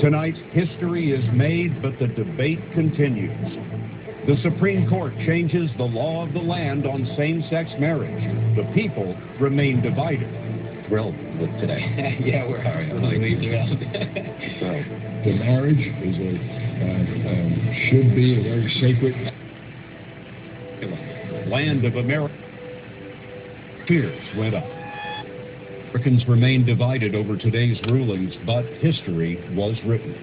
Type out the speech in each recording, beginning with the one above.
Tonight, history is made, but the debate continues. The Supreme Court changes the law of the land on same-sex marriage. The people remain divided. Thrilled with today. Yeah, we're really thrilled. The marriage is should be a very sacred land of America. Fears went up. Americans remain divided over today's rulings, but history was written.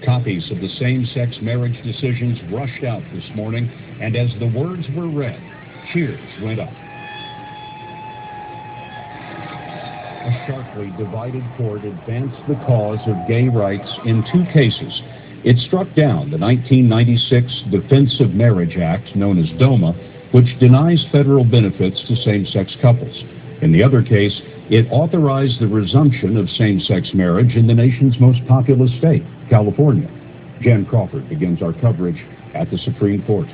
Copies of the same-sex marriage decisions rushed out this morning, and as the words were read, cheers went up. A sharply divided court advanced the cause of gay rights in two cases. It struck down the 1996 Defense of Marriage Act, known as DOMA, which denies federal benefits to same-sex couples. In the other case, it authorized the resumption of same-sex marriage in the nation's most populous state, California. Jan Crawford begins our coverage at the Supreme Court.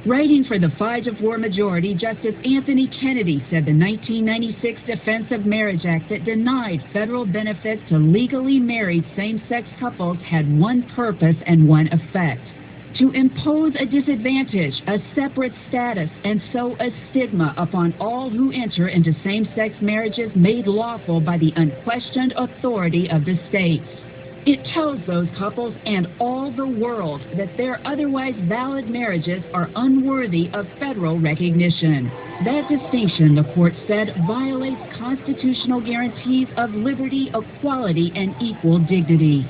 Writing for the 5-4 majority, Justice Anthony Kennedy said the 1996 Defense of Marriage Act that denied federal benefits to legally married same-sex couples had one purpose and one effect: to impose a disadvantage, a separate status, and so a stigma upon all who enter into same-sex marriages made lawful by the unquestioned authority of the states. It tells those couples and all the world that their otherwise valid marriages are unworthy of federal recognition. That distinction, the court said, violates constitutional guarantees of liberty, equality, and equal dignity.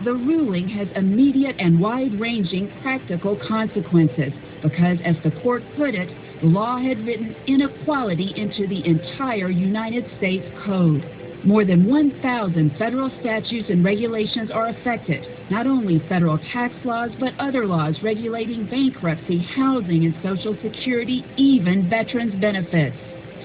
The ruling has immediate and wide-ranging practical consequences because, as the court put it, the law had written inequality into the entire United States Code. More than 1,000 federal statutes and regulations are affected, not only federal tax laws, but other laws regulating bankruptcy, housing, and Social Security, even veterans' benefits.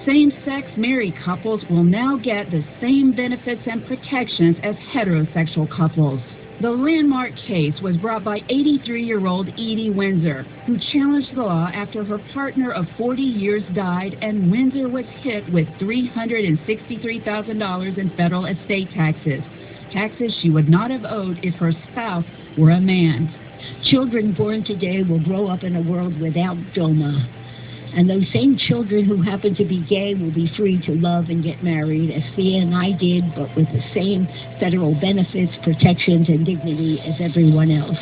Same-sex married couples will now get the same benefits and protections as heterosexual couples. The landmark case was brought by 83-year-old Edie Windsor, who challenged the law after her partner of 40 years died and Windsor was hit with $363,000 in federal estate taxes, taxes she would not have owed if her spouse were a man. Children born today will grow up in a world without DOMA. And those same children who happen to be gay will be free to love and get married, as Thea and I did, but with the same federal benefits, protections, and dignity as everyone else.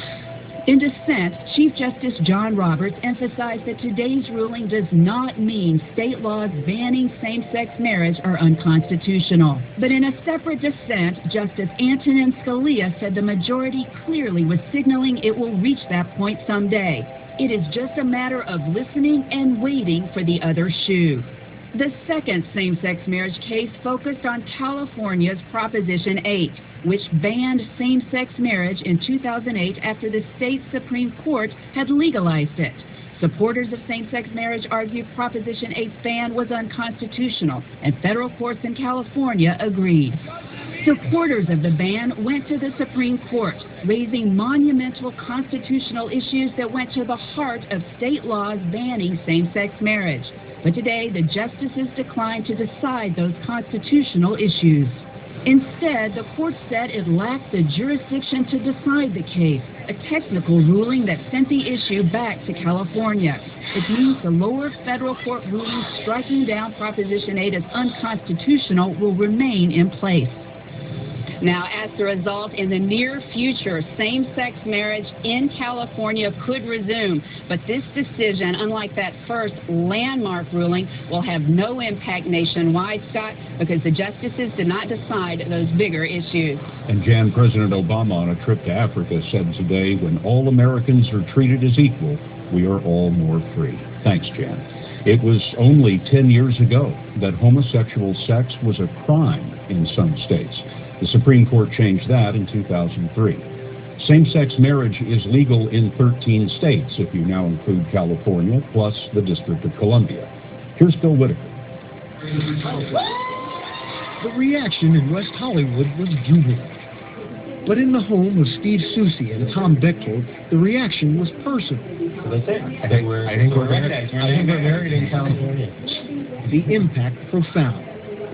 In dissent, Chief Justice John Roberts emphasized that today's ruling does not mean state laws banning same-sex marriage are unconstitutional. But in a separate dissent, Justice Antonin Scalia said the majority clearly was signaling it will reach that point someday. It is just a matter of listening and waiting for the other shoe. The second same-sex marriage case focused on California's Proposition 8, which banned same-sex marriage in 2008 after the state Supreme Court had legalized it. Supporters of same-sex marriage argued Proposition 8's ban was unconstitutional, and federal courts in California agreed. Supporters of the ban went to the Supreme Court, raising monumental constitutional issues that went to the heart of state laws banning same-sex marriage. But today, the justices declined to decide those constitutional issues. Instead, the court said it lacked the jurisdiction to decide the case, a technical ruling that sent the issue back to California. It means the lower federal court ruling striking down Proposition 8 as unconstitutional will remain in place. Now, as a result, in the near future, same-sex marriage in California could resume. But this decision, unlike that first landmark ruling, will have no impact nationwide, Scott, because the justices did not decide those bigger issues. And Jan, President Obama on a trip to Africa said today, when all Americans are treated as equal, we are all more free. Thanks, Jan. It was only 10 years ago that homosexual sex was a crime in some states. The Supreme Court changed that in 2003. Same-sex marriage is legal in 13 states, if you now include California, plus the District of Columbia. Here's Bill Whitaker. The reaction in West Hollywood was jubilant. But in the home of Steve Susi and Tom Bechtold, the reaction was personal. I think we're married in California. The impact profound.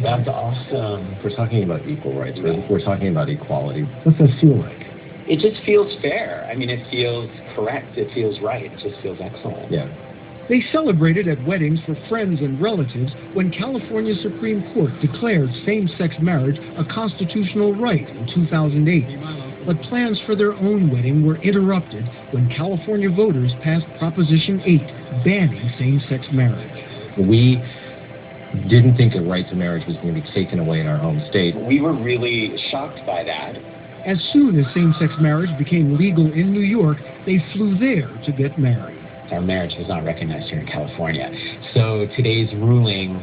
That's awesome. We're talking about equal rights. We're talking about equality. What's that feel like? It just feels fair. I mean, it feels correct. It feels right. It just feels excellent. Yeah. They celebrated at weddings for friends and relatives when California Supreme Court declared same-sex marriage a constitutional right in 2008. But plans for their own wedding were interrupted when California voters passed Proposition 8, banning same-sex marriage. We didn't think the right to marriage was going to be taken away in our home state. We were really shocked by that. As soon as same-sex marriage became legal in New York, they flew there to get married. Our marriage was not recognized here in California. So today's ruling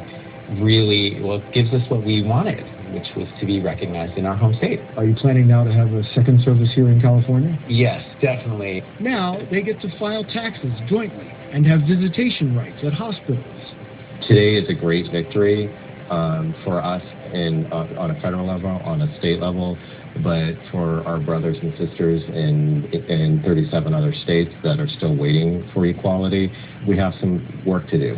really, gives us what we wanted, which was to be recognized in our home state. Are you planning now to have a second service here in California? Yes, definitely. Now they get to file taxes jointly and have visitation rights at hospitals. Today is a great victory for us on a federal level, on a state level, but for our brothers and sisters in 37 other states that are still waiting for equality, we have some work to do.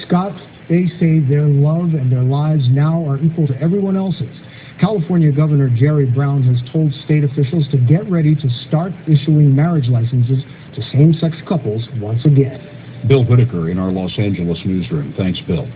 Scott, they say their love and their lives now are equal to everyone else's. California Governor Jerry Brown has told state officials to get ready to start issuing marriage licenses to same-sex couples once again. Bill Whitaker in our Los Angeles newsroom. Thanks, Bill.